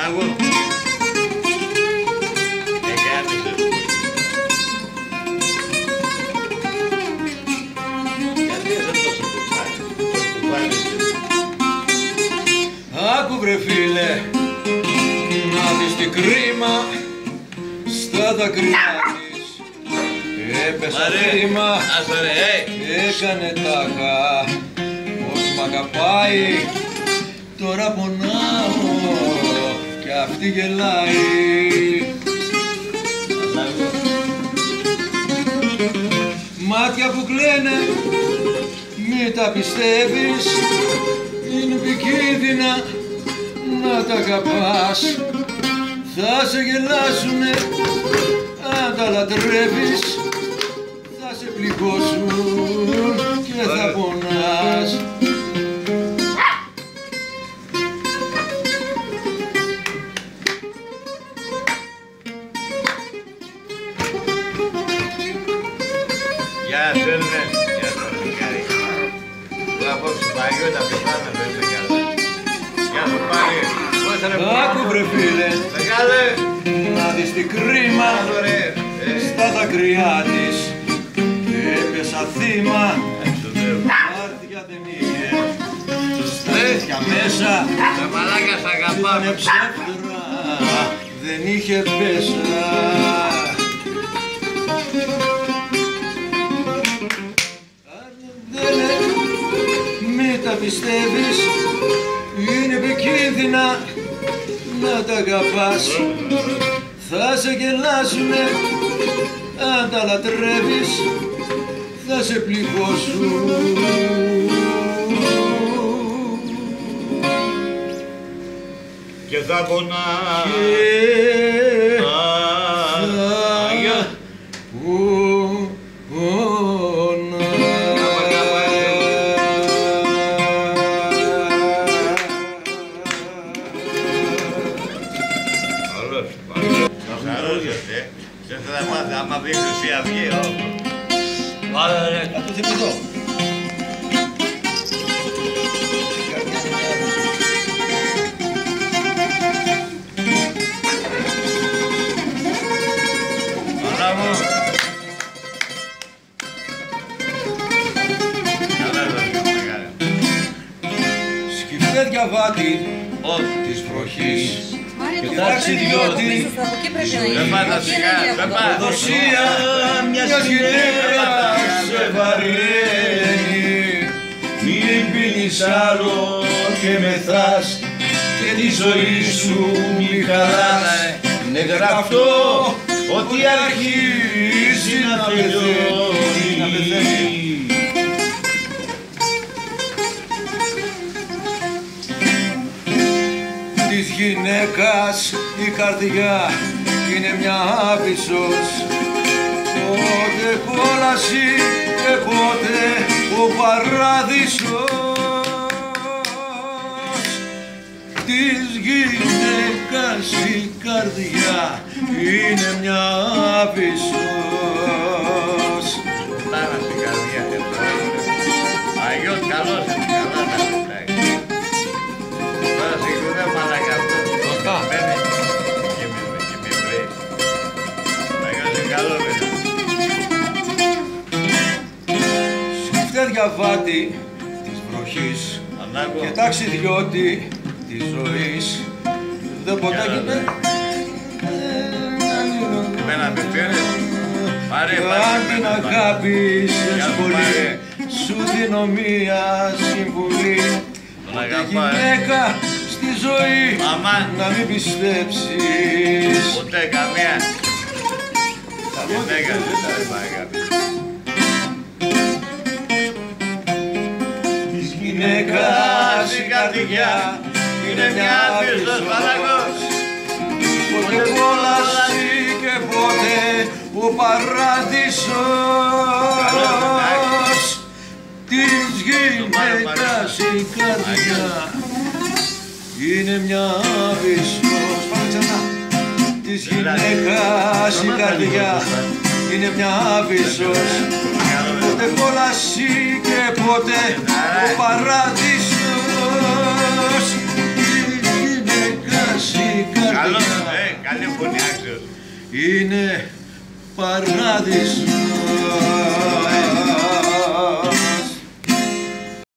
Ανάγω. Άκου βρε φίλε, να δεις τι κρίμα στα δάκρυα της. Έπεσα θύμα, έκανε τάχα, πως μ' αγαπάει, τώρα πονάω κι αυτή γελάει. Μάτια που κλαίνε, μη τα πιστεύεις, είναι επικίνδυνα να τα αγαπάς. Θα σε γελάσουνε αν τα λατρεύεις, θα σε πληγώσουν και θα πονάς. Γεια σου Έλληνες, γεια σου Ρωσικάρη. Του απόψε Παγιού τα πιθάνα δεν είναι καλά. Γεια σου πάλι, πώς θα ρε πουλά. Άκου βρε φίλε, Μεγάλε, να δεις τι κρίμα στα δάκρυά της. Έπεσα θύμα, άρδια δεν είχε, στρέφια μέσα, τα μαλάκα σ' αγαπάμε. είναι ψεύτρα, δεν είχε πέσα. Μη τα πιστεύεις, είναι επικίνδυνα να τα αγαπάς. Θα σε γελάσουνε αν τα λατρεύεις, θα σε πληγώσουν. Και θα πονάς. Δεν θα μάθει, άμα βρει Χρυσή Αυγή, Άρα ρε, αυτό θυμηθώ. Ωραία μου. Καλά εδώ, μεγάλα. Σκυφτέ διαβάτη της βροχής και ταξιδιώτη Δεν πάτα σιγά, δεν πάτα. δοσία μιας γυναίκας σε βαριένει. Μην πίνεις άλλο και μεθάς και τη ζωή σου μη χαλάς. Είναι γραφτό ότι αρχίζει να πεθαίνει. Της γυναίκας η καρδιά είναι μια άβυσσος, πότε κόλαση και πότε ο παράδεισος. Της γυναίκας η καρδιά είναι μια άβυσσος. Τάρα στην καρδιά, Αγιώς καλός, καλά τα πετάει. Τώρα συγχωρέ μαλάκα αυτό. Σωστά. Και με βρει. Αγιώς είναι καλό παιδί. Σκυφτέ διαβάτη της βροχής Ανάγω. και ταξιδιώτη της ζωής. Δεν ποτέ γίνεται. Εμένα με πήρες. Πάρε, Αν την αγάπησες πολύ, σου δίνω μία συμβουλή. Τον Ούτε αγαπάει. γυναίκα στη ζωή Αμάν. να μην πιστέψεις. Ποτέ καμία. Γυναίκα δεν θα αγάπη. Της γυναίκας η καρδιά είναι μια άβυσσος μαλακός. Πότε κόλαση και πότε ο παράδεισος. Της γυναίκας η καρδιά είναι μια άβυσσος. Πάμε ξανά. Της γυναίκας η καρδιά είναι μια άβυσσος. Πότε κόλαση και πότε ο παράδεισος. Της γυναίκας η καρδιά Ποιος? είναι παράδεισο.